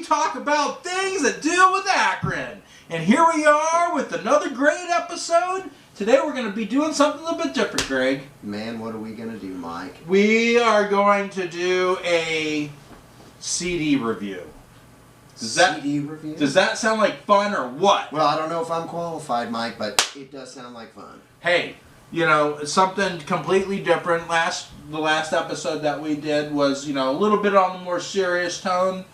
talk about things that deal with Akron. And here we are with another great episode. Today we're going to be doing something a little bit different, Greg. Man, what are we going to do, Mike? We are going to do a CD review. CD review? Does that sound like fun or what? Well, I don't know if I'm qualified, Mike, but it does sound like fun. Hey, you know, something completely different. The last episode that we did was, you know, a little bit on the more serious tone.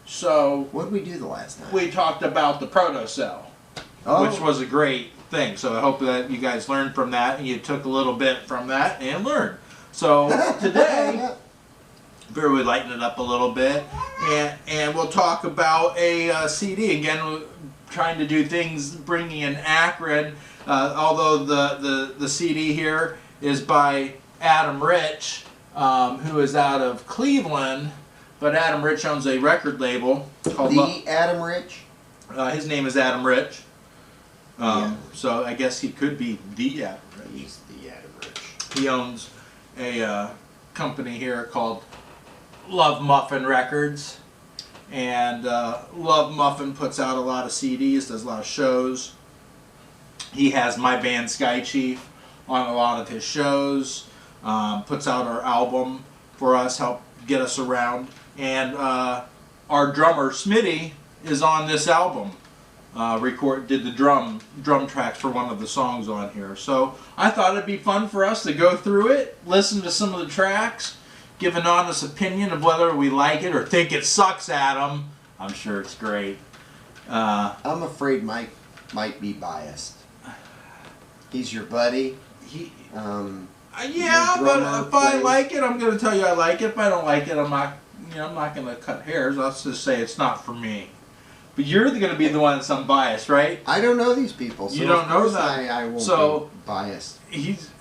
So what did we do the last time? We talked about the protocell, which was a great thing. So I hope that you guys learned from that and you took a little bit from that and learned. So today, we'll lighten it up a little bit, and we'll talk about a CD. Again, we're trying to do things bringing in Akron. Although the CD here is by Adam Rich, who is out of Cleveland. But Adam Rich owns a record label called Adam Rich? His name is Adam Rich. Yeah. So I guess he could be the Adam Rich. He's the Adam Rich. He owns a company here called Love Muffin Records. And Love Muffin puts out a lot of CDs, does a lot of shows. He has my band Skychief on a lot of his shows. Puts out our album for us, help get us around. And our drummer Smitty is on this album. Did the drum tracks for one of the songs on here. So I thought it'd be fun for us to go through it, listen to some of the tracks, give an honest opinion of whether we like it or think it sucks, Adam. I'm sure it's great. I'm afraid Mike might be biased. He's your buddy. Yeah, but if I like it, I'm going to tell you I like it. If I don't like it, I'm not going to cut hairs. Let's just say it's not for me. But you're going to be the one that's unbiased, right? I don't know these people, so you don't know them. I won't be biased.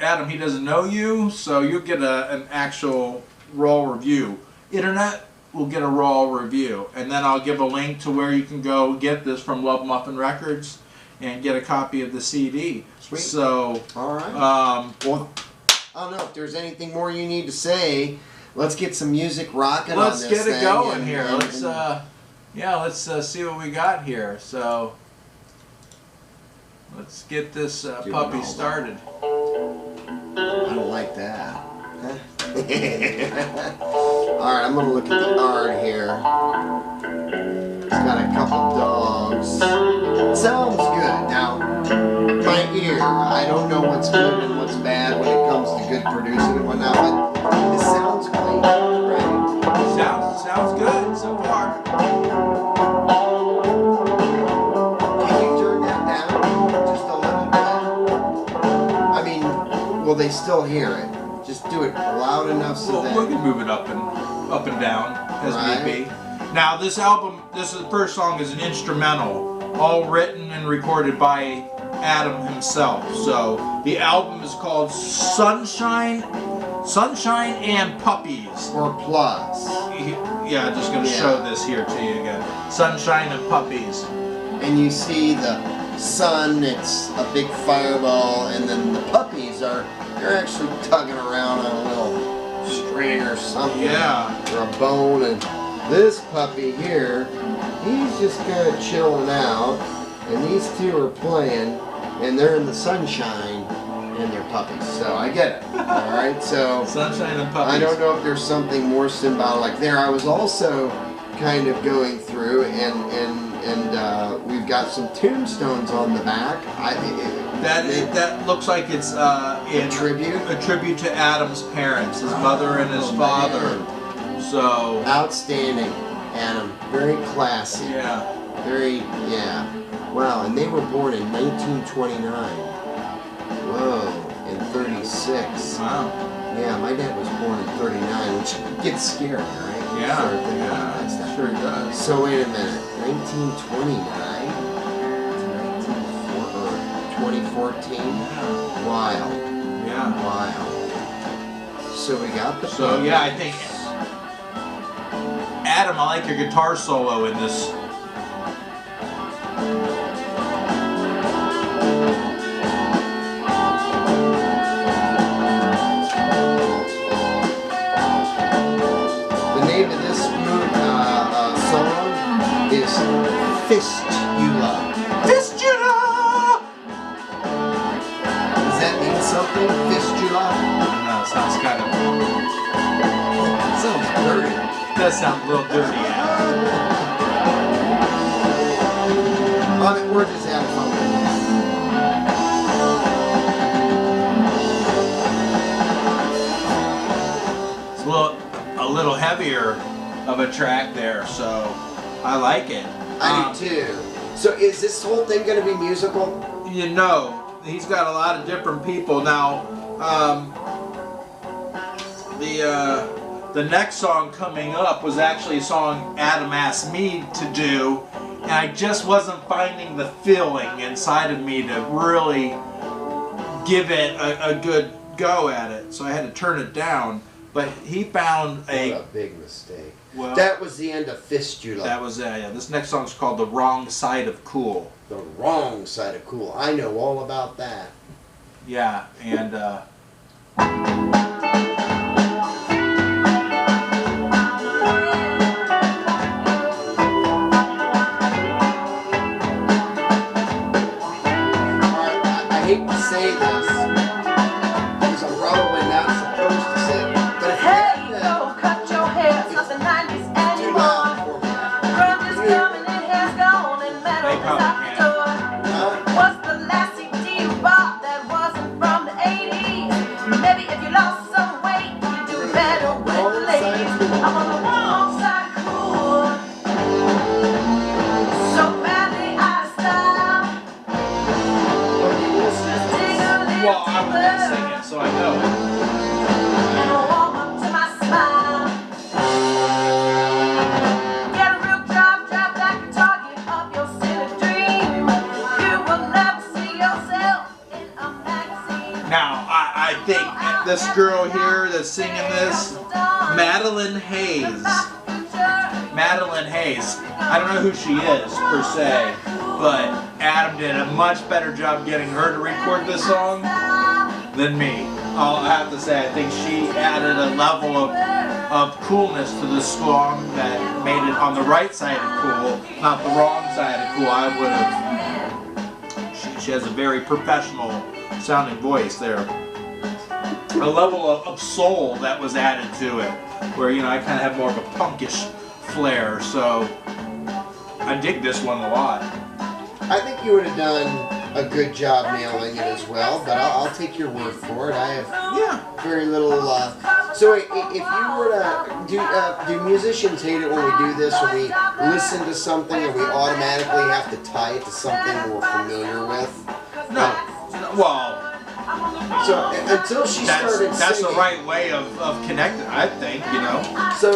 Adam, he doesn't know you, so you'll get an actual raw review. Internet will get a raw review, and then I'll give a link to where you can go get this from Love Muffin Records and get a copy of the CD. Sweet. So, all right. Well, I don't know if there's anything more you need to say. Let's get some music rocking on this thing. Let's get it going here. Let's see what we got here. So let's get this puppy started. I don't like that. Alright, I'm going to look at the art here. It's got a couple dogs. Sounds good. Now, my ear, I don't know what's good and what's bad when it comes to good producing and whatnot, but it sounds clean, right? Sounds good so far. Can you turn that down just a little bit? I mean, will they still hear it? Just do it loud enough so that we can move it up and down as need be. Now this the first song is an instrumental, all written and recorded by Adam himself. So the album is called Sunshine and Puppies. Or Plus. Yeah, just going to show this here to you again. Sunshine and Puppies. And you see the sun, it's a big fireball, and then the puppies they're actually tugging around on a little string or something. Yeah. Or a bone, and this puppy here, he's just kind of chilling out, and these two are playing, and they're in the sunshine, and they're puppies. So I get it. Alright, so Sunshine and Puppies. I don't know if there's something more symbolic there. I was also kind of going through, and we've got some tombstones on the back. That looks like it's a tribute to Adam's parents, his mother and his father. Man. So outstanding, Adam. Very classy. Yeah. Wow, and they were born in 1929. Whoa, in 36. Wow. Yeah, my dad was born in 39, which gets scary, right? Yeah, sure does. So wait a minute, 1929 to 2014? Wild. Yeah. Wild. So we got the... So yeah, I think... Adam, I like your guitar solo in this. The name of this song Fistula. Fistula! Does that mean something? Fistula? No, it sounds kind of... Sounds dirty. It does sound a little dirty, yeah. We're just having fun with it. It's a little heavier of a track there, so I like it. I do too. So is this whole thing going to be musical? You know, he's got a lot of different people now. The next song coming up was actually a song Adam asked me to do, and I just wasn't finding the feeling inside of me to really give it a good go at it, so I had to turn it down. But he found What a big mistake. Well, that was the end of Fistula. That was yeah. This next song's called "The Wrong Side of Cool." The Wrong Side of Cool. I know all about that. Yeah, and I hate to say this, because I'm probably not supposed to say it, but if Hey, go cut your hair, it's not the 90s anymore. Grunge is coming and hair's gone and metal is out the door. What's the last CD you bought that wasn't from the 80s? Maybe if you lost some weight, you do better with the ladies. I'm on the wrong side of cool, so badly out of style. well, I was gonna sing it, so I know it. And I warm up to my smile. Get a real job, drop that guitar, give up your silly dream. You will never see yourself in a magazine. Now, I think this girl here that's singing this, Madeline Hayes. Madeline Hayes. I don't know who she is, per se, but Adam did a much better job getting her to record this song than me. I'll have to say, I think she added a level of coolness to this song that made it on the right side of cool, not the wrong side of cool. I would have... She has a very professional sounding voice there. A level of soul that was added to it, where, you know, I kind of have more of a punkish flair, so I dig this one a lot. I think you would have done a good job nailing it as well, but I'll take your word for it. I have very little... So if you were to do musicians hate it when we do this, when we listen to something and we automatically have to tie it to something we're familiar with? No. Well... So until she started that's singing, the right way of connecting, I think, you know. So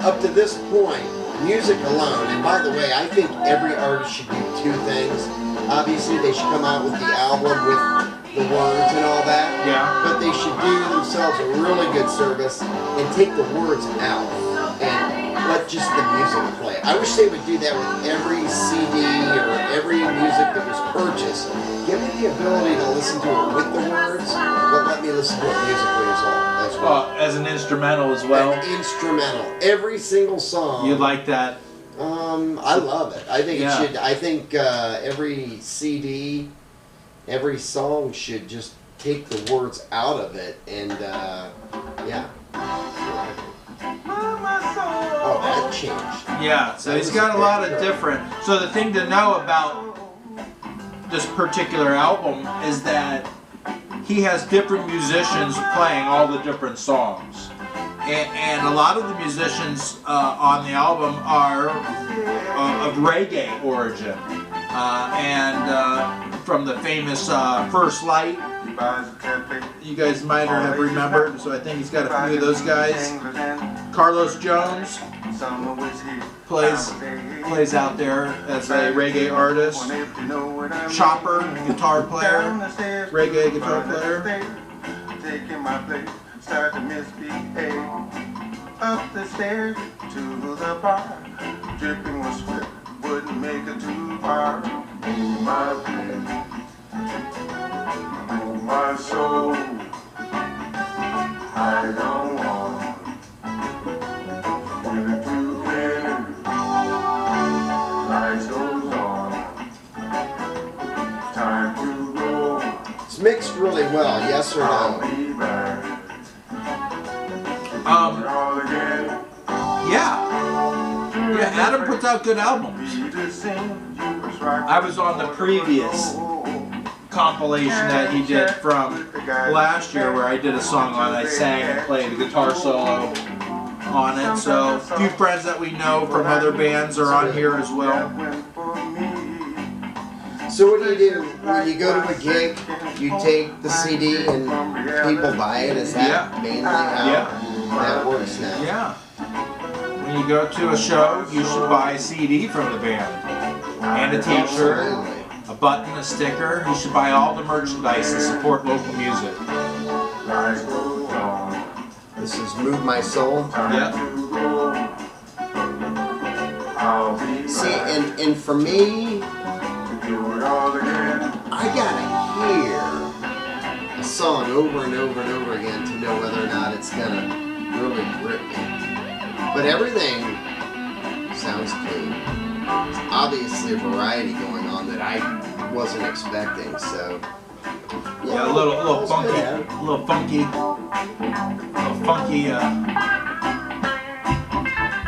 up to this point, music alone, and by the way, I think every artist should do two things. Obviously, they should come out with the album with the words and all that. Yeah. But they should do themselves a really good service and take the words out and let just the music play. I wish they would do that with every CD or every music that was purchased. Give me the ability to listen to it with the words, but let me listen to it musically as well. As an instrumental as well. An instrumental. Every single song. You like that? I love it. I think it should. I think every CD, every song should just take the words out of it, and yeah. Oh, that changed. Yeah. So he's got a lot of different. So the thing to know about this particular album is that he has different musicians playing all the different songs. And a lot of the musicians on the album are of reggae origin. And from the famous First Light, you guys might have remembered, so I think he's got a few of those guys. Carlos Jones plays out there as a reggae artist. Chopper, guitar player, reggae guitar player. Start to misbehave. Up the stairs to the bar, dripping with sweat, wouldn't make it too far. Oh my baby, oh my soul, I don't want you to get it. Life's really well? Yes or I'll no? be back. Um, All again. yeah. Yeah, Adam puts out good albums. I was on the previous compilation that he did from last year where I did a song on it. I sang and played a guitar solo on it. So a few friends that we know from other bands are on here as well. So what do? When you go to a gig, you take the CD and people buy it? Is that mainly how that works now? Yeah. When you go to a show, you should buy a CD from the band. And a t-shirt, a button, a sticker. You should buy all the merchandise to support local music. This is Move My Soul. Yep. See, and for me, I gotta hear a song over and over and over again to know whether or not it's gonna really grip me. But everything sounds clean. There's obviously a variety going on that I wasn't expecting, so Yeah, a little funky,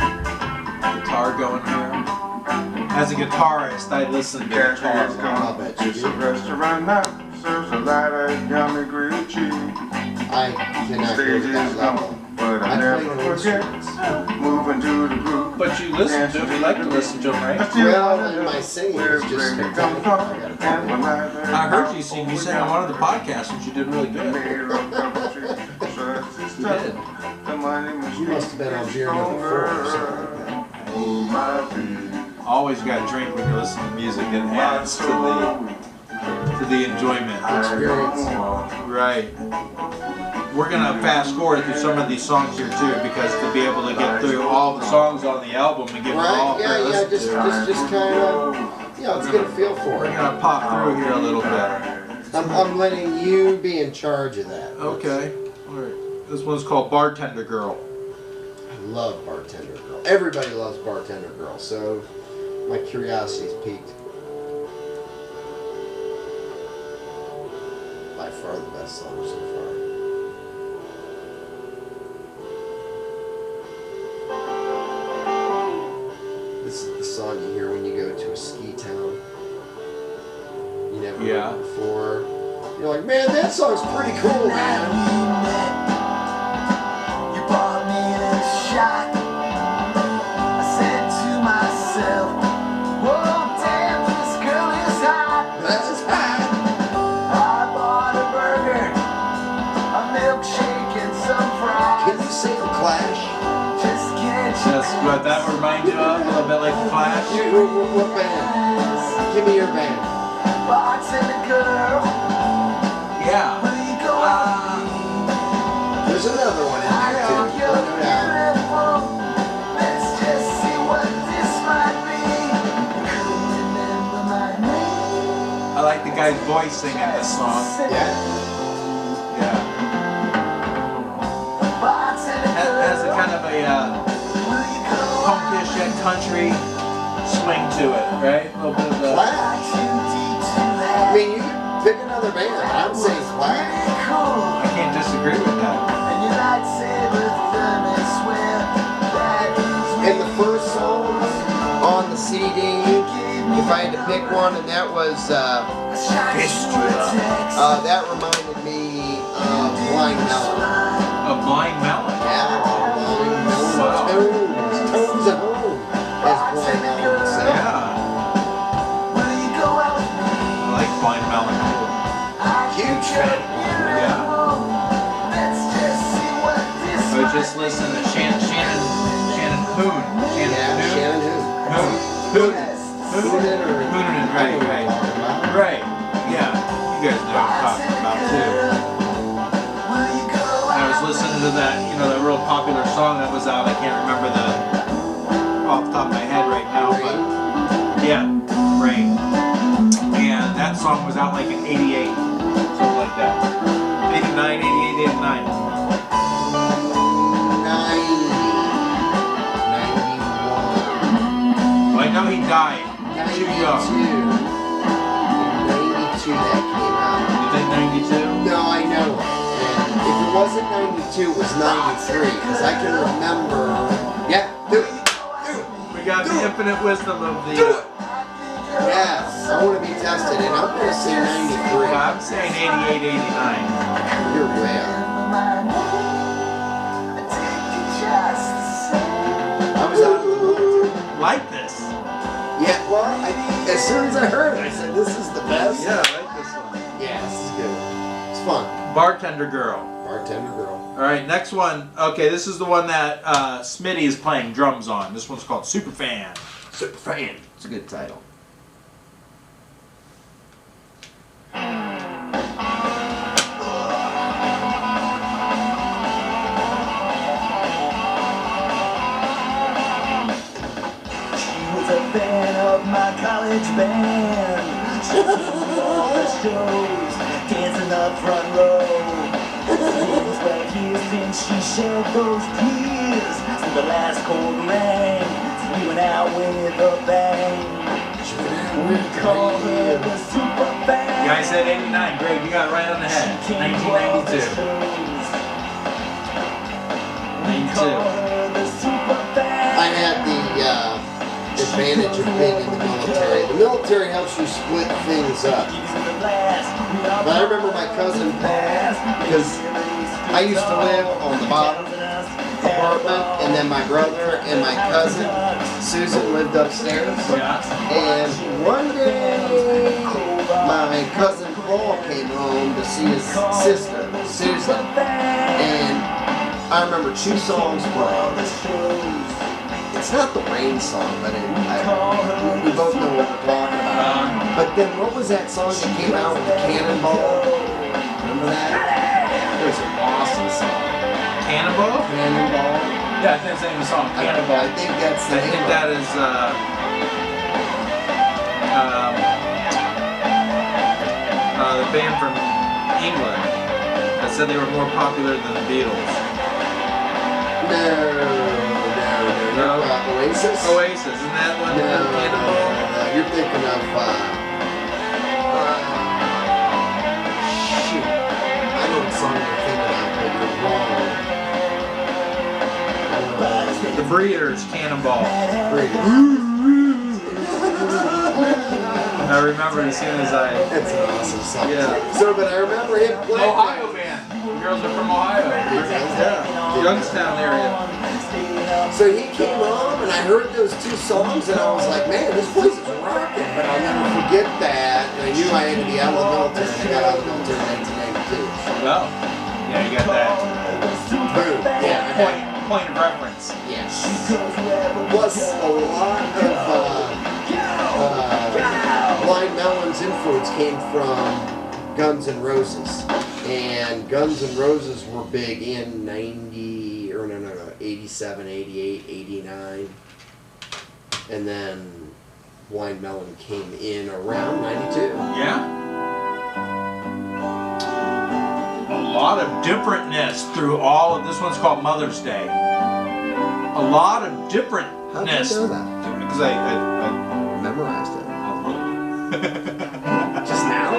guitar going here. As a guitarist, I listen to guitar. I'll bet you It's a do. restaurant now, serves a lot of yummy grilled cheese. I cannot go to Stage that is level. gone, but I I play never no forget. instruments. Moving to the groove. But you listen to them, you like to listen to them, right? Well, and my singing is just spectacular. I gotta I heard you sing. You sang on one of the podcasts, which you did really good. You did. You must have been on beer number 4 or something like that. Always got to drink when you listen to music. It adds to the enjoyment. Experience. Right. We're gonna fast forward through some of these songs here too, because to be able to get through all the songs on the album and give them all Right? a fair Yeah, listen just to. kind of, let's get a feel for We're it. gonna pop through here a little bit. I'm letting you be in charge of that. Okay. All right. This one's called Bartender Girl. I love Bartender Girl. Everybody loves Bartender Girl, so my curiosity's piqued. By far the best song so far. This is the song you hear when you go to a ski town. You never heard it before. You're like, man, that song's pretty cool, man. You bought me a shot. I said to myself, whoa, damn, this girl is hot. That's hot. I bought a burger, a milkshake, and some fries. Can you sing the Clash? Just can't you That's what that reminds you of, a little bit like the Clash. What band? Give me your band. bartender girl, Yeah. will you go out? There's another one in I there know too. you're No doubt. beautiful. Let's just see what this might be. Couldn't remember my name. I like the guy's voice singing this song. Yeah. Yeah. Bartender Has a girl, kind of a will you go out? punkish and country swing to it, right? A little bit of the. Clash. Too deep to I that. mean, you can pick another band. I'm saying Clash. Pretty cool. I can't disagree with that. And your lightsaber thermos swear that is And the first song on the CD, if I had to pick one, and that was, that reminded me of Blind Melon. A Blind Melon. Yeah, Blind Melon. Wow. Tones at home, as Blind Melon would say. Yeah. I like Blind Melon. Huge fan. Yeah. I was just listening to Shannon Hoon. Yeah, Shannon Hoonan, right. Right. Yeah. You guys know what I'm talking about too. I was listening to that, that real popular song that was out. I can't remember off the top of my head right now, but yeah, Rain. And that song was out like in 88, something like that. 89, 88, 89. 91. Well, I know he died too young. 92 that came out. You think 92? 92 was 93, because I can remember. Yeah, do it. We got the infinite wisdom of the. Yes, I want to be tested, and I'm going to say 93. I'm saying 88, 89. You're way out. I was out of the military. Like this. Yeah, well, as soon as I heard it, I said, this is the best. Yeah, I like this one. Yeah, this is good. It's fun. Bartender Girl. Bartender Girl. All right, next one. Okay, this is the one that Smitty is playing drums on. This one's called Superfan. Superfan. It's a good title. Fan of my college band. She's all the shows, dancing up front row. Things where years since she shed those tears. Since the last chord rang, we went out with a bang. We call her the Superfan. You guys said 89. Great, you got it right on the head. 1992. 92. I had the advantage of being in the military. The military helps you split things up. But I remember my cousin Paul, because I used to live on the bottom apartment, and then my brother and my cousin Susan lived upstairs. And one day, my cousin Paul came home to see his sister Susan, and I remember two songs playing. It's not the Rain song, but we both know what we're talking about. But then what was that song that came out with the cannonball? Remember that? It was an awesome song. Cannonball? Cannonball. Yeah, I think that's the name of the song. Cannonball. I think that's the name. that is the band from England that said they were more popular than the Beatles. No. Oasis? Oasis, isn't that one? No, Cannonball? no. You're thinking of, shoot. I know what song you're thinking of, but you're wrong. The Breeders, Cannonball. I remember as soon as I... That's an awesome song. Yeah. So, but I remember him playing. Ohio band. The girls are from Ohio. Yeah. Youngstown area. So he came home and I heard those two songs and I was like, man, this place is rocking. But I'll never forget that. And I knew I had to be out of the military. I got out of the military in 1992. Well, yeah, you got that. Boom. Yeah. Point of reference. Yes. Plus a lot of Blind Melon's influence came from Guns N' Roses. And Guns N' Roses were big in 87, 88, 89. And then Blind Melon came in around 92. Yeah. A lot of differentness through all of this. One's called Mother's Day. A lot of differentness. How did you know that? Because I Memorized it. Okay. Just now?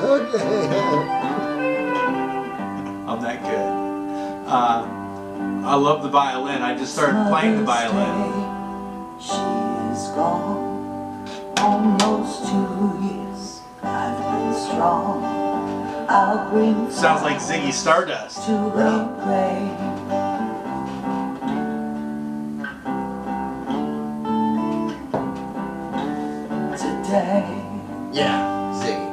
Okay. I'm that good. I love the violin. I just started playing the violin. She's gone almost 2 years. I've been strong. I'll bring Sounds like Ziggy Stardust. to her grave. Today, Yeah, Ziggy.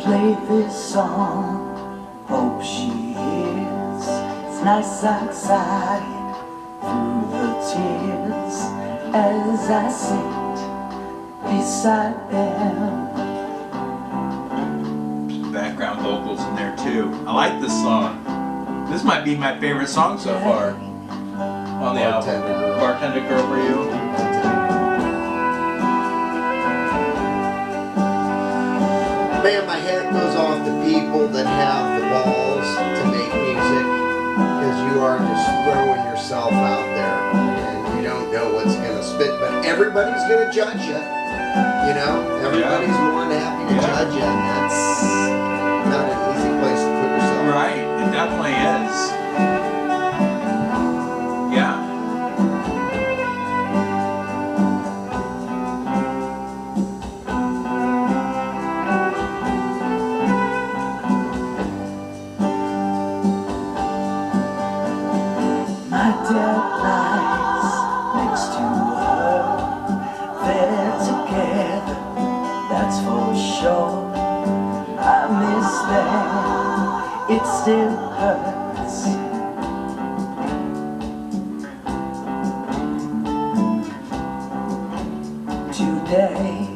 play this song. Hope she hears. It's nice outside through the tears as I sit beside them. Background vocals in there too. I like this song. This might be my favorite song so far on the album. Bartender Girl. Bartender Girl for you. Man, my hat goes off to people that have the balls to make music, because you are just throwing yourself out there and you don't know what's going to spit, but everybody's going to judge you. You know, everybody's more than happy to judge you, and that's not an easy place to put yourself definitely is. Yeah. My dad lies next to her. They're together, that's for sure. I miss that, it still hurts. Today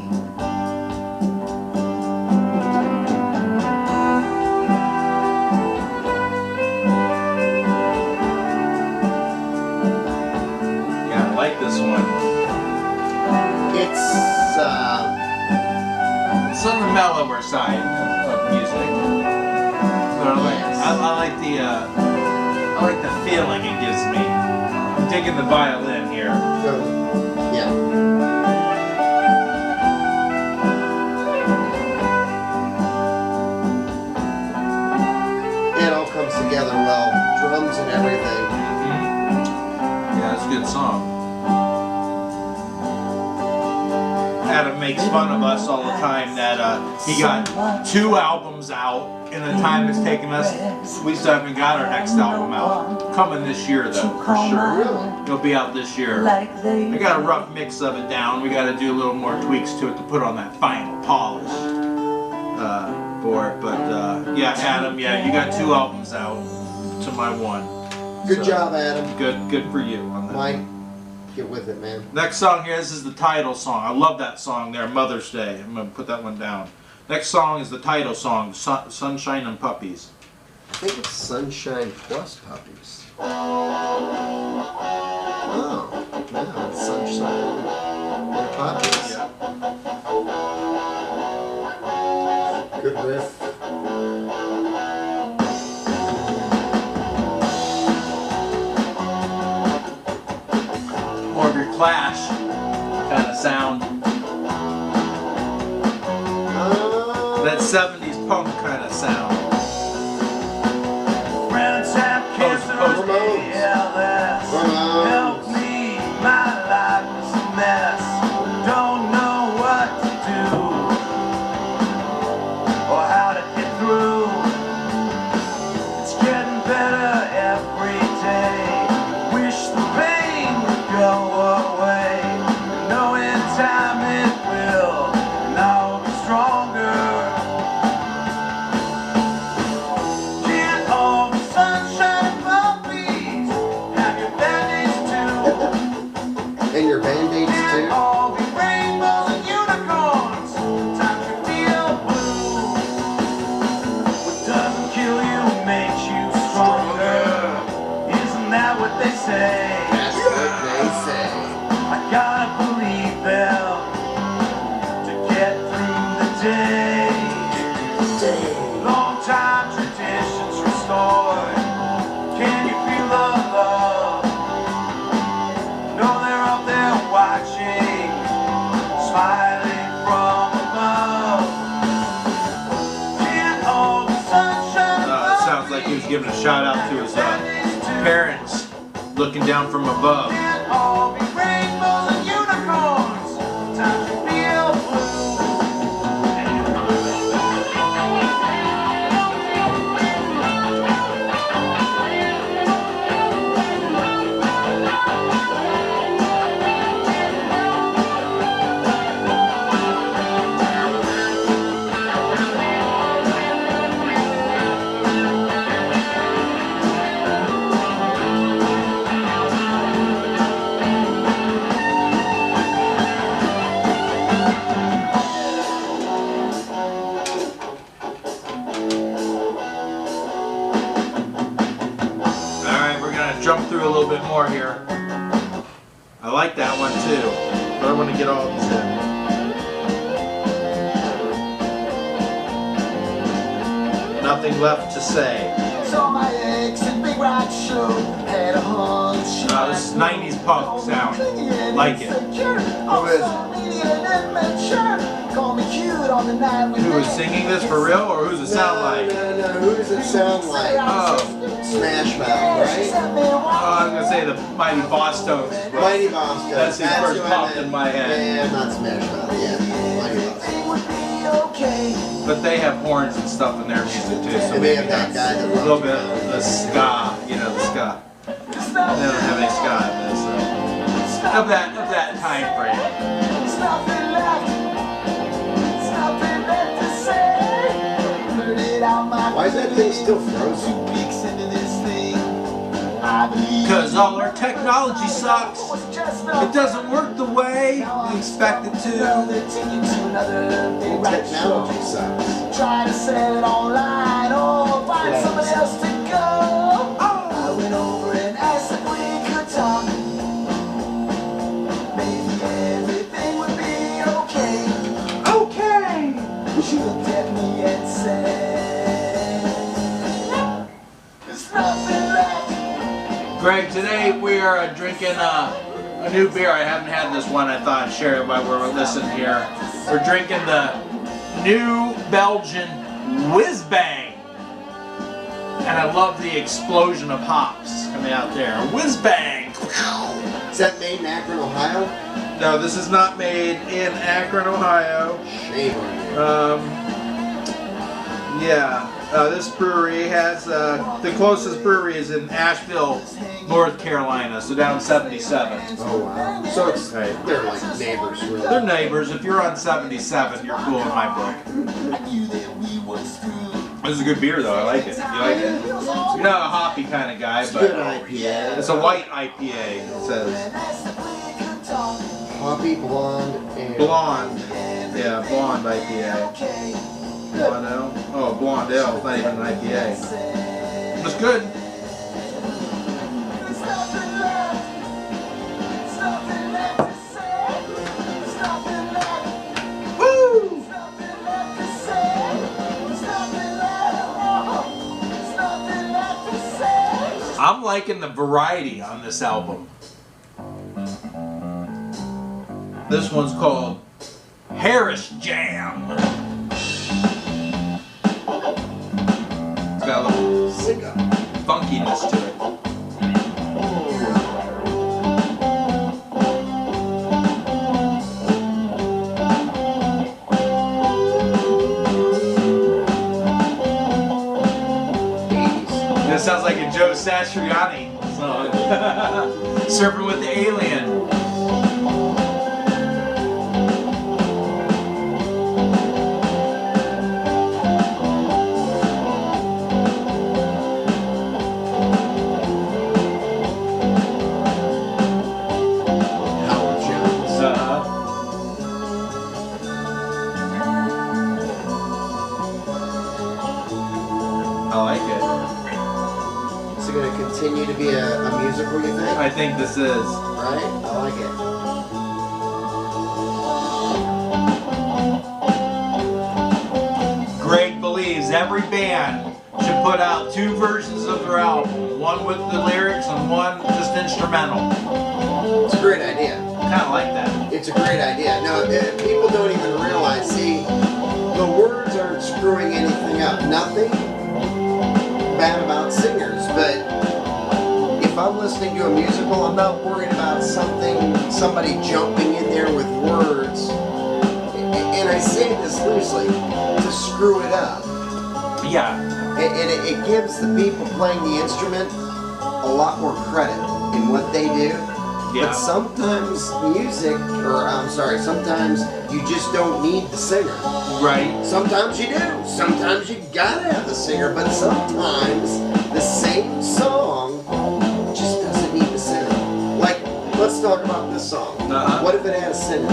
Yeah, I like this one. It's It's on the mellower side of music. But I like the feeling it gives me. I'm digging the violin here. yeah. It all comes together well, drums and everything. Yeah, it's a good song. Adam makes fun of us all the time that he got 2 albums out in the time it's taken us. We still haven't got our next album out. Coming this year though, for sure. It'll be out this year. I got a rough mix of it down. We got to do a little more tweaks to it to put on that final polish for it. But yeah, Adam, yeah, you got 2 albums out to my 1. Good job, Adam. Good for you on that. Mike, get with it, man. Next song here, this is the title song. I love that song there, Mother's Day. I'm going to put that one down. Next song is the title song, Sunshine and Puppies. I think it's Sunshine plus Puppies. Oh, no, it's Sunshine and Puppies. Yeah. Good riff. More of your Clash kind of sound. That 70s punk kind of sound. Help me, my life is a mess. Don't know what to do or how to get through. It's getting better every day. Wish the pain would go away. Know in time it will, and I'll be stronger. Get all the sunshine puppies. Have your band-aids too. And your Band-Aids Get too? all the rainbows and unicorns. Time to feel blue. What doesn't kill you makes you stronger. Isn't that what they say? That's what they say. I gotta believe them to get through the day. Long time traditions restored. Can you feel the love? Know they're up there watching, smiling from above. Get all the sunshine. It sounds like he was giving a shout out to his parents looking down from above. Get all the rainbows and unicorns. Time to feel blue. Jump through a little bit more here. I like that one too, but I want to get all these in. Nothing left to say. Saw my ex at Big Rock Show. Had a hunch. This is 90s punk sound. Like it. Who is? Call me cute. on the night we Who was met. singing this for real, or who's it sound like? No. Who does it sound like? Oh, Smash Mouth, right? I was gonna say the Mighty Boss Tones. Mighty Boss Tones. That's who first who I popped meant. in my head. Yeah, not Smash Mouth. Yeah, Mighty Boss Tones. Would be okay. But they have horns and stuff in their music too, so And they maybe have that guy that's that a little bit runs of the ska, you know, the ska. They don't have any ska in this, so. Of that time frame. There's nothing left. There's nothing left to say. Put it out my Why is that thing still frozen? weeks into this thing. I believe Because all our technology sucks. was just It doesn't work the way we expect it to. another ticket to another big right show. Technology sucks. Try to sell it online or find Yes. somebody else to go. I went over and asked if we could talk. Maybe everything would be okay. Okay. She looked at me and said, there's nothing left. Greg, today we are drinking a new beer. I haven't had this one. I thought I'd share it while we're listening here. We're drinking the New Belgian Whiz Bang. And I love the explosion of hops coming out there. Whiz Bang. Is that made in Akron, Ohio? No, this is not made in Akron, Ohio. Shame on you. This brewery has, the closest brewery is in Asheville, North Carolina, so down 77. Oh wow. So it's Right. they're like neighbors, really. They're neighbors. If you're on 77, you're cool in my book. I knew that we were screwed. This is a good beer, though. I like it. You like it? You're not a hoppy kind of guy, It's good but IPA. it's a white IPA, it says. Asked if we could talk. Hoppy blonde and Blonde. Yeah, blonde IPA. Okay. Blonde ale? Oh, blonde ale. It's not even an IPA. It's good. There's nothing left. There's nothing left to say. There's nothing left. Woo! There's nothing left to say. There's nothing left. There's nothing left to say. I'm liking the variety on this album. This one's called Harris Jam. It's got a little funkiness to it. This sounds like a Joe Satriani song. Surfing with the Alien. Howard Jones. I like it. Is it going to continue to be a musical, you think? I think this is. Right? I like it. Greg believes every band should put out 2 versions of their album. One with the lyrics and one just instrumental. It's a great idea. Kind of like that. It's a great idea. No, people don't even realize, see, the words aren't screwing anything up. Nothing bad about singers, but if I'm listening to a musical, I'm not worried about somebody jumping in there with words, and I say this loosely, to screw it up. Yeah. And it gives the people playing the instrument a lot more credit in what they do. Yeah. But sometimes sometimes you just don't need the singer. Right. Sometimes you do. Sometimes you gotta have the singer. But sometimes the same song just doesn't need the singer. Like, let's talk about this song. Uh-huh. What if it had a singer?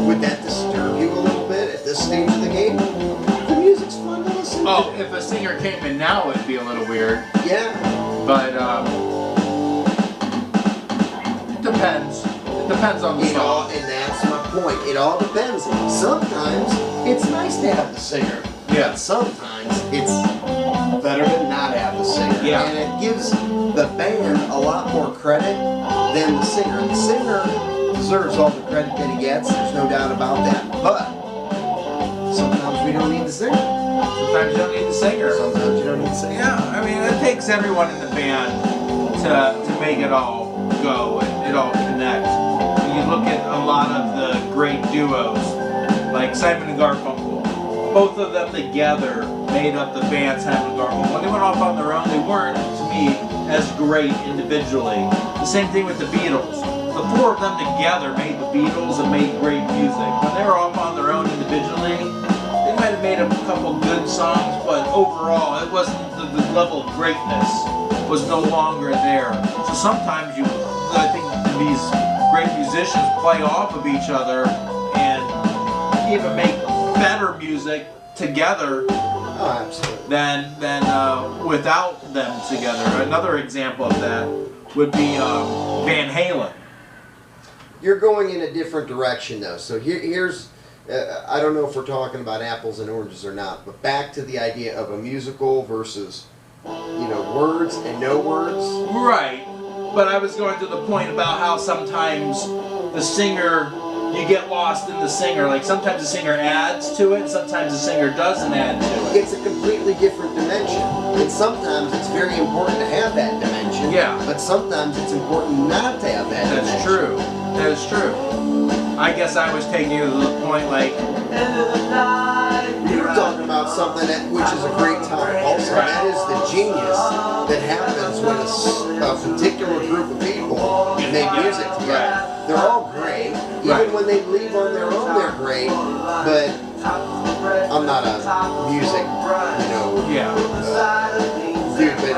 Would that disturb you a little bit at this stage of the game? The music's fun to listen to. Oh, if a singer came in now, it'd be a little weird. Yeah. But, it depends. It depends on the song. And that's my point. It all depends. Sometimes it's nice to have the singer. Yeah. But sometimes it's better to not have the singer. Yeah. And it gives the band a lot more credit than the singer. The singer deserves all the credit that he gets. There's no doubt about that. But some you don't need the singer. Sometimes you don't need the singer. Sometimes you don't need the singer. Yeah, I mean, it takes everyone in the band to make it all go and it all connect. When you look at a lot of the great duos, like Simon and Garfunkel, both of them together made up the band Simon and Garfunkel. When they went off on their own, they weren't, to me, as great individually. The same thing with the Beatles. The four of them together made the Beatles and made great music. When they were off on their own individually, they might have made a couple good songs, but overall, it wasn't the level of greatness was no longer there. So sometimes I think these great musicians play off of each other and even make better music together Oh, absolutely. than without them together. Another example of that would be Van Halen. You're going in a different direction, though. So here's, I don't know if we're talking about apples and oranges or not, but back to the idea of a musical versus, words and no words. Right. But I was going to the point about how sometimes the singer, you get lost in the singer. Like sometimes the singer adds to it, sometimes the singer doesn't add to it. It's a completely different dimension. And sometimes it's very important to have that dimension. Yeah. But sometimes it's important not to have that dimension. That's true. That is true. I guess I was taking you to the point like... You're talking about something which is a great topic also. Right. That is the genius that happens when a particular group of people make music together. Right. They're all great. Even Right. when they leave on their own, they're great. But I'm not a music, dude. But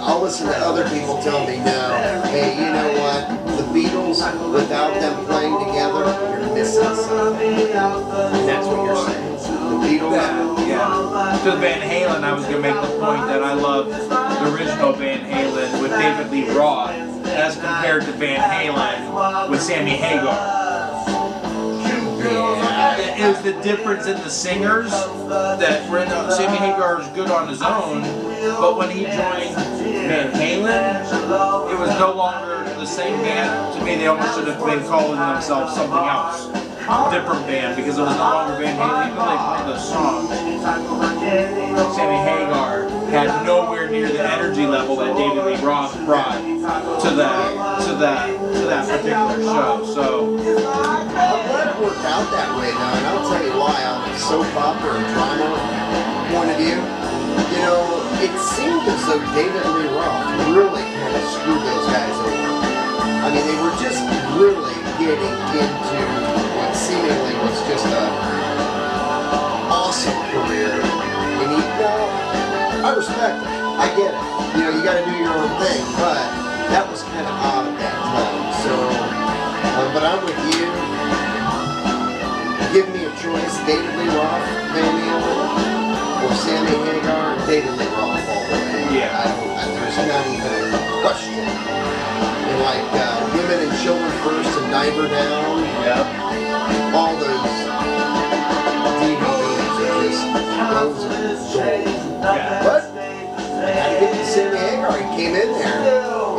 I'll listen to other people tell me, no, hey, you know what? The Beatles, without them playing together, you're missing something. And that's what you're saying. The Beatles. Yeah. To Van Halen, I was going to make the point that I love the original Van Halen with David Lee Roth as compared to Van Halen with Sammy Hagar. It was the difference in the singers that Sammy Hagar is good on his own, but when he joined Van Halen, it was no longer the same band. To me, they almost should have been calling themselves something else. Different band, because it was no longer Van Halen. Even though they played those songs, Sammy Hagar had nowhere near the energy level that David Lee Roth brought to that particular show. So I'm glad it worked out that way, though, and I'll tell you why. On a soap opera and drama point of view, it seemed as though David Lee Roth really kind of screwed those guys over. I mean, they were just really getting into what seemingly was just a awesome career. And I respect it. I get it. You got to do your own thing, but that was kind of odd at that time. So, but I'm with you. Give me a choice: David Lee Roth, Van Halen, or Sammy Hagar, and David Lee Roth all the way. Yeah. There's not even a question. And like Women and Children First and Diver Down. yeah. All those DVDs are just those are gold. Yeah. But I had to get to Sammy Hagar. He came in there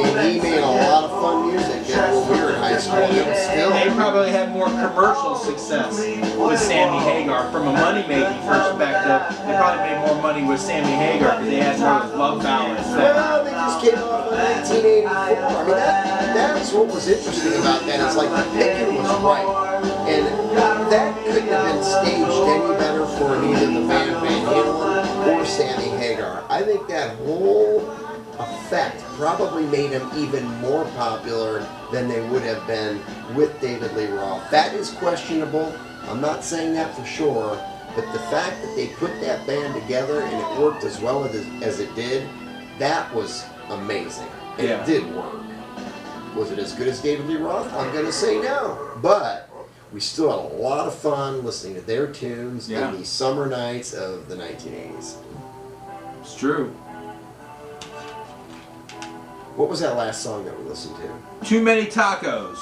and he made a lot of fun music when we were in high school. It was still. They probably had more commercial success with Sammy Hagar from a money-making perspective. They probably made more money with Sammy Hagar because they had more of those love ballads. Well, they just came off in 1984. I mean, that's what was interesting about that. It's like the picking was right. And that couldn't have been staged any better for either the band Van Halen or Sammy Hagar. I think that whole effect probably made him even more popular than they would have been with David Lee Roth. That is questionable. I'm not saying that for sure, but the fact that they put that band together and it worked as well as it did, that was amazing. And Yeah. it did work. Was it as good as David Lee Roth? I'm going to say no. But we still had a lot of fun listening to their tunes in the summer nights of the 1980s. It's true. What was that last song that we listened to? Too Many Tacos.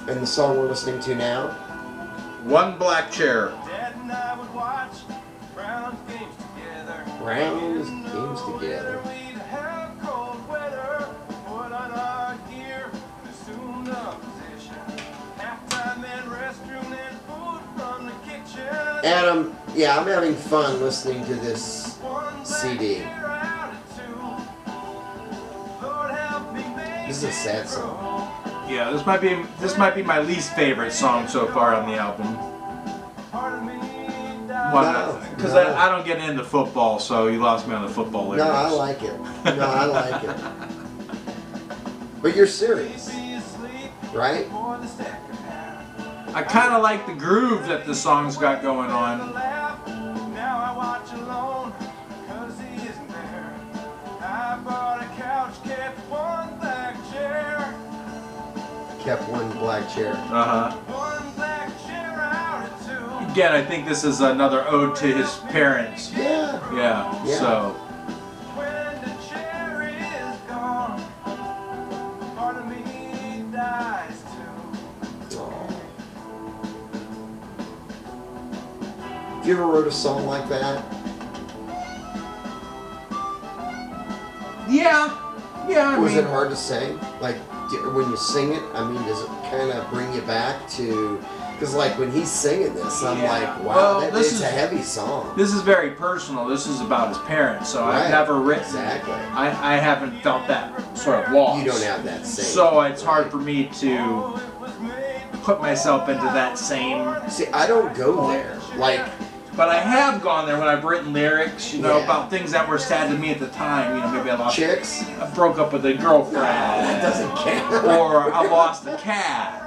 And the song we're listening to now? One Black Chair. Dad and I would watch Browns games together. Browns Games Together. We'd have cold weather, put on our gear, and assume the position. Halftime and restroom, then Adam, yeah, I'm having fun listening to this CD. This is a sad song. Yeah, this might be my least favorite song so far on the album. Because No. I don't get into football, so you lost me on the football lyrics. No, I like it. No, I like it. But you're serious, right? I kind of like the groove that the song's got going on. Kept one black chair. Again, I think this is another ode to his parents. Yeah. Yeah. Yeah. So. Have you ever wrote a song like that? Yeah. Yeah. Was it hard to sing? Like when you sing it, I mean, does it kind of bring you back to? Because like when he's singing this, I'm like, wow, Well, it's a heavy song. This is very personal. This is about his parents, so Right. I've never written. Exactly. I haven't felt that sort of loss. You don't have that same. So it's hard for me to put myself into that same. See, I don't go there. Like, But I have gone there when I've written lyrics, Yeah. about things that were sad to me at the time. Maybe I lost. chicks, I broke up with a girlfriend. that doesn't count. Or I lost a cat,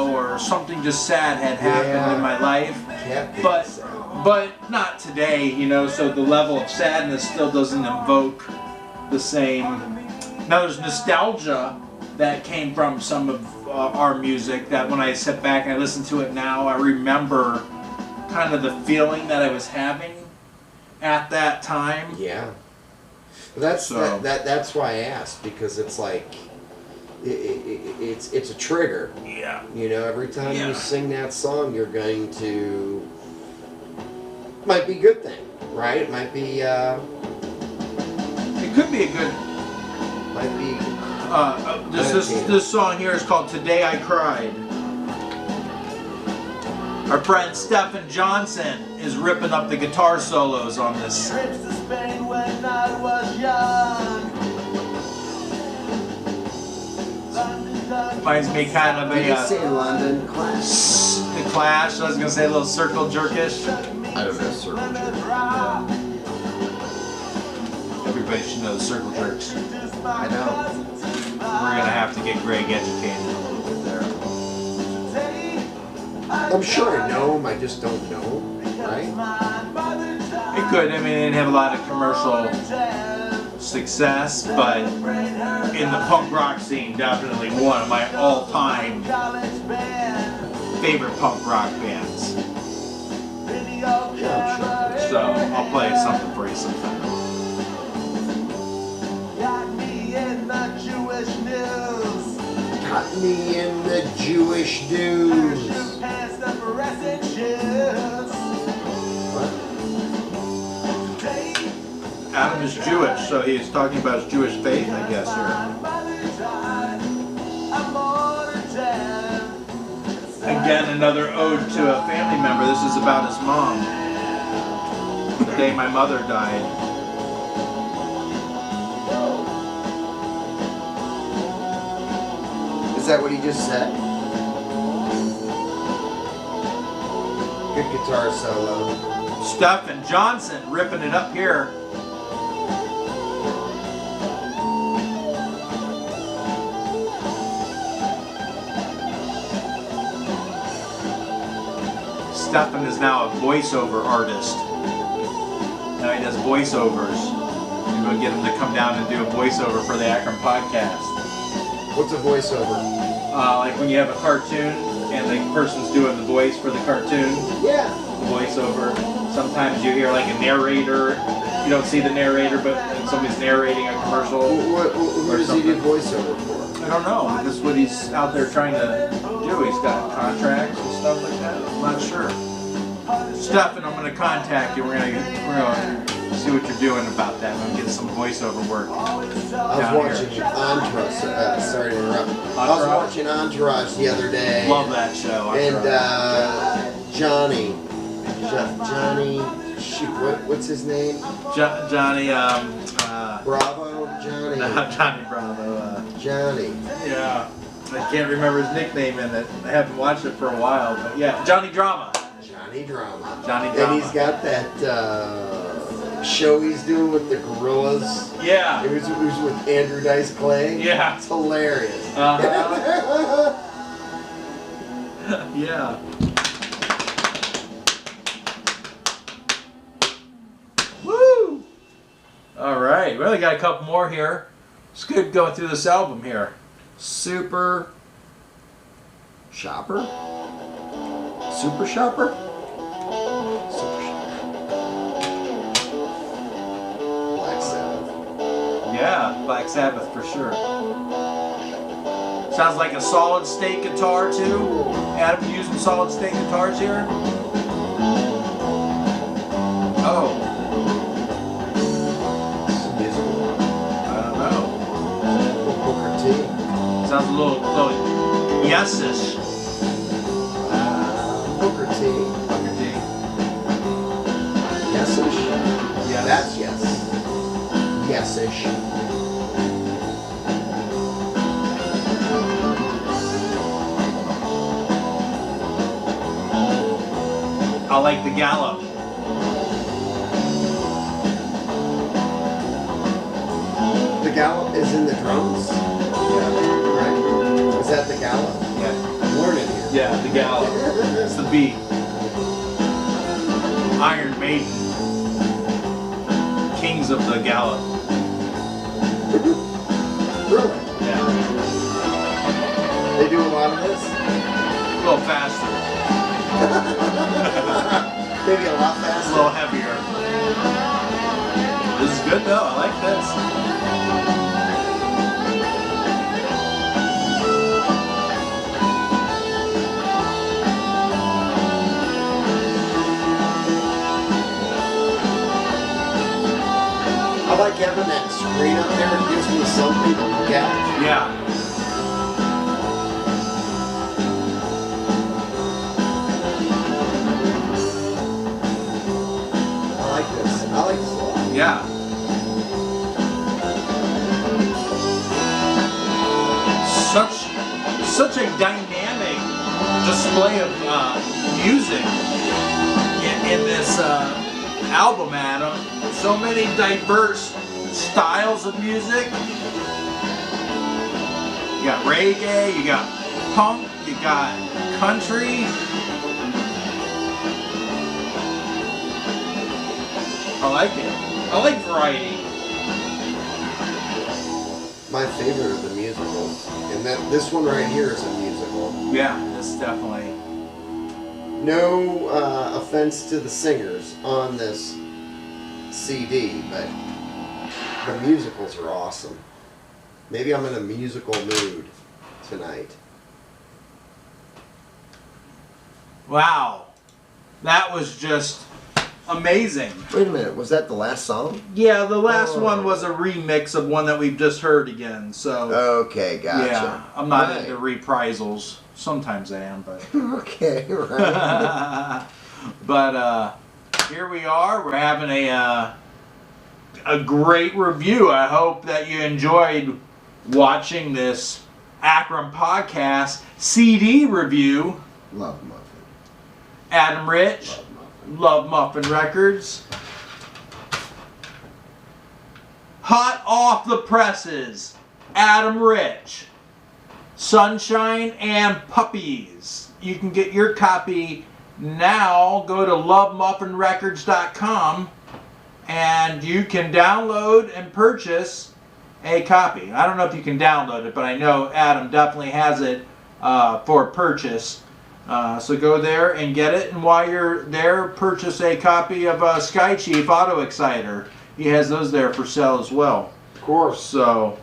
or something just sad had happened Yeah. in my life. Can't be But sad. but not today, so the level of sadness still doesn't invoke the same. Now there's nostalgia that came from some of our music that when I sit back and I listen to it now, I remember kind of the feeling that I was having at that time. Yeah. That's So- that's why I asked, because it's like it's a trigger. Yeah. Every time Yeah. you sing that song, you're going to might be a good thing, right? It might be It could be a good. might be This song here is called "Today I Cried." Our friend Stephen Johnson is ripping up the guitar solos on this. Trips to Spain when I was young. Reminds me kind of Did you a say London Clash? the Clash. I was gonna say a little circle jerkish. I don't know, Circle Jerk. Everybody should know the circle jerks. I know. We're gonna have to get Greg educated a little bit there. I'm sure I know 'em, I just don't know 'em, right? It could. They didn't have a lot of commercial success, but in the punk rock scene, definitely one of my all-time favorite punk rock bands. So I'll play something for you sometime. Got me in the Jewish news. Got me in the Jewish news. Pants, the fluorescent shoes. What? Adam is Jewish, so he's talking about his Jewish faith, I guess, here. Again, another ode to a family member. This is about his mom. The day my mother died. Is that what he just said? Good guitar solo. Stephen Johnson ripping it up here. Stephen is now a voiceover artist. Now he does voiceovers. We're going to get him to come down and do a voiceover for the Akron podcast. What's a voiceover? Like when you have a cartoon and the person's doing the voice for the cartoon, Yeah. the voiceover. Sometimes you hear like a narrator. You don't see the narrator, but somebody's narrating a commercial. Who does he do voiceover for? I don't know. This is what he's out there trying to do. He's got contracts and stuff like that. I'm not sure. Stephen, I'm going to contact you. We're going to see what you're doing about that. I'm going to get some voiceover work. I was watching Entourage. Sorry to interrupt. I was watching Entourage the other day. Love that show. And Johnny Johnny, shoot, what's his name? Johnny, Bravo? Johnny. not Johnny Bravo. Johnny. Yeah, I can't remember his nickname in it. I haven't watched it for a while, but yeah, Johnny Drama. Johnny Drama. Johnny Drama. And he's got that show he's doing with the gorillas. Yeah. It was with Andrew Dice Clay. Yeah. It's hilarious. Yeah. Woo! All right, we only got a couple more here. It's good going through this album here. Super Shopper? Super Shopper? Super Shopper. Black Sabbath. Yeah, Black Sabbath for sure. Sounds like a solid state guitar too. Adam, you using solid state guitars here? Oh, Musical. I don't know. Booker T. Sounds a little yes-ish. Booker T. Booker T. Yes-ish. Yes. That's yes. Yes-ish. I like the gallop. The gallop is in the drums? Yeah. Right? Is that the gallop? Yeah. I'm learning here. Yeah, the gallop. It's the beat. Iron Maiden. Kings of the gallop. Really? Yeah. They do a lot of this? A little faster. Maybe a lot A faster. little heavier. This is good though. I like this. I like having that screen up there. It gives me something to look at. Yeah. I like this. I like this a lot. Yeah. Such a dynamic display of music in this album, Adam. So many diverse styles of music. You got reggae, you got punk, you got country. I like it. I like variety. My favorite are the musicals. And this one right here is a musical. Yeah, this definitely. No offense to the singers on this CD, but the musicals are awesome. Maybe I'm in a musical mood tonight. Wow. That was just amazing. Wait a minute, was that the last song? Yeah, the last Oh. one was a remix of one that we've just heard again. So Okay, gotcha. yeah, I'm not Right. into reprisals. Sometimes I am, but Okay, right. but here we are. We're having a great review. I hope that you enjoyed watching this Akron podcast CD review. Love Muffin. Adam Rich, Love Muffin. Love Muffin Records. Hot off the presses, Adam Rich, Sunshine and Puppies. You can get your copy now. Go to lovemuffinrecords.com and you can download and purchase a copy. I don't know if you can download it, but I know Adam definitely has it for purchase. So go there and get it, and while you're there, purchase a copy of Skychief Auto Exciter. He has those there for sale as well. Of course. So,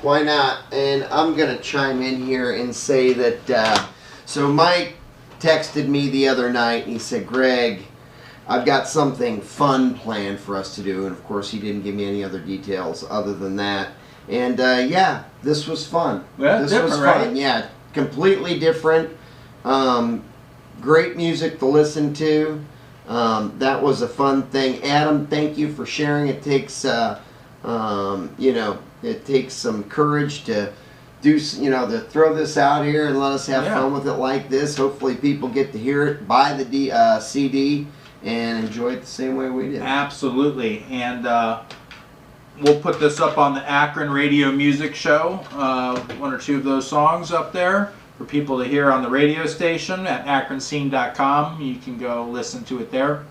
Why not? And I'm going to chime in here and say that, so Mike texted me the other night and he said, Greg, I've got something fun planned for us to do. And of course he didn't give me any other details other than that. And yeah, this was fun. Yeah, this was different, fun. right? Yeah, completely different. Great music to listen to. That was a fun thing. Adam, thank you for sharing. It takes, it takes some courage to to throw this out here and let us have fun with it like this. Hopefully people get to hear it, buy the CD, and enjoy it the same way we did. Absolutely. And we'll put this up on the Akron Radio Music Show, one or two of those songs up there for people to hear on the radio station at akronscene.com. You can go listen to it there.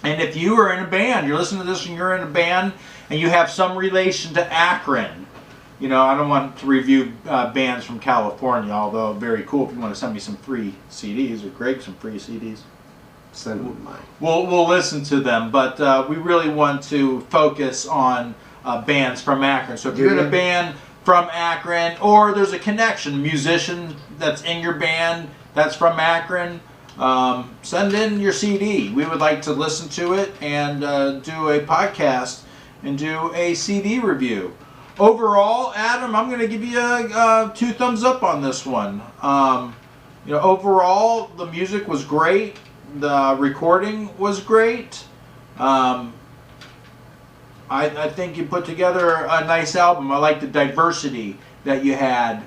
And if you are in a band, you're listening to this and you're in a band and you have some relation to Akron, I don't want to review bands from California, although very cool. If you want to send me some free CDs, or Greg some free CDs, send them mine. We'll listen to them, but we really want to focus on bands from Akron. So if you're in a band from Akron, or there's a connection, musician that's in your band that's from Akron, send in your CD. We would like to listen to it and do a podcast and do a CD review. Overall, Adam, I'm going to give you 2 thumbs up on this one. Overall, the music was great. The recording was great. I think you put together a nice album. I like the diversity that you had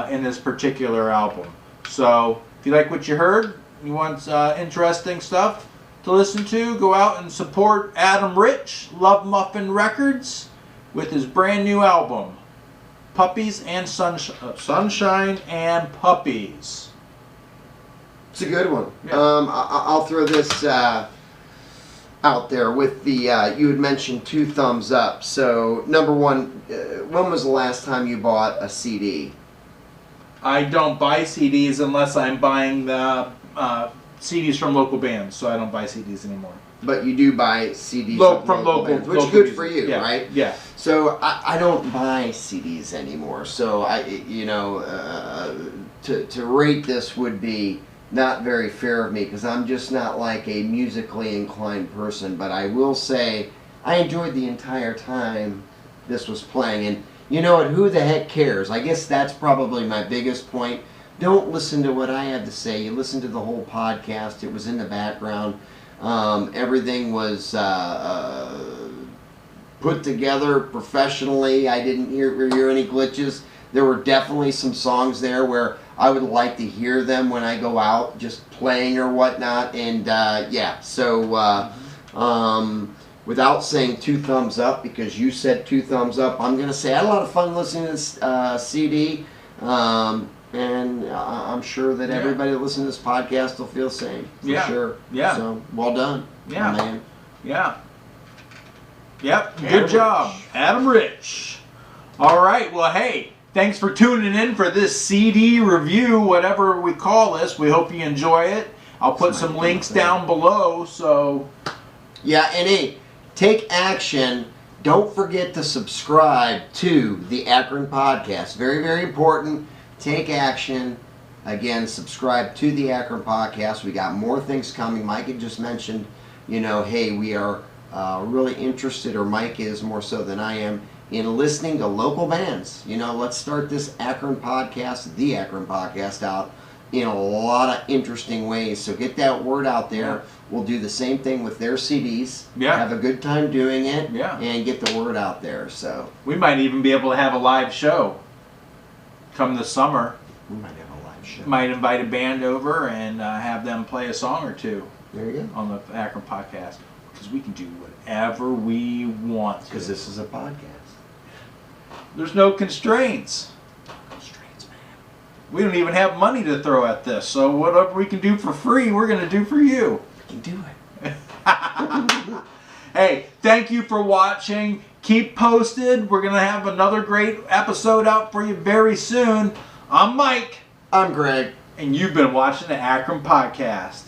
in this particular album. So if you like what you heard, you want interesting stuff to listen to, go out and support Adam Rich, Love Muffin Records, with his brand new album, Puppies and Sunshine and Puppies. It's a good one. Yeah. I'll throw this out there with the, you had mentioned 2 thumbs up. So, number one, when was the last time you bought a CD? I don't buy CDs unless I'm buying the CDs from local bands, so I don't buy CDs anymore. But you do buy CDs from local bands, which is local good music. for you, right? Yeah. So I don't buy CDs anymore. So to rate this would be not very fair of me because I'm just not like a musically inclined person. But I will say I enjoyed the entire time this was playing. And you know what? Who the heck cares? I guess that's probably my biggest point. Don't listen to what I have to say. You listen to the whole podcast. It was in the background. Everything was put together professionally. I didn't hear any glitches. There were definitely some songs there where I would like to hear them when I go out, just playing or whatnot. And without saying 2 thumbs up, because you said 2 thumbs up, I'm going to say I had a lot of fun listening to this CD. And I'm sure that everybody that listens to this podcast will feel the same. For sure. Yeah. So, well done. Yeah. Man. Yeah. Yep. Good job, Adam Rich. All right. Well, hey, thanks for tuning in for this CD review, whatever we call this. We hope you enjoy it. I'll put some links down below. So. Yeah, and hey, take action. Don't forget to subscribe to the Akron Podcast. Very, very important. Take action. Again, subscribe to the Akron Podcast. We got more things coming. Mike had just mentioned, hey, we are really interested, or Mike is more so than I am, in listening to local bands. Let's start this Akron Podcast, the Akron Podcast, out in a lot of interesting ways. So get that word out there. Yeah. We'll do the same thing with their CDs. Yeah. Have a good time doing it. Yeah. And get the word out there. So we might even be able to have a live show come this summer. We might have a live show. Might invite a band over and have them play a song or two. There you go. On the Akron Podcast. Because we can do whatever we want. Because this is a podcast. There's no constraints. We don't even have money to throw at this, so whatever we can do for free, we're going to do for you. We can do it. Hey, thank you for watching. Keep posted. We're going to have another great episode out for you very soon. I'm Mike. I'm Greg. And you've been watching the Akron Podcast.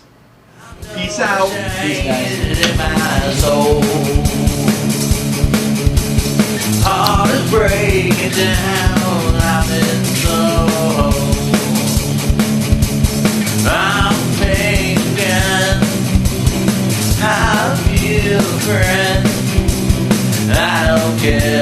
Peace out. Peace, guys. Heart is breaking down, I'm in Soho. I'm thinking, how do you, friend? I don't care.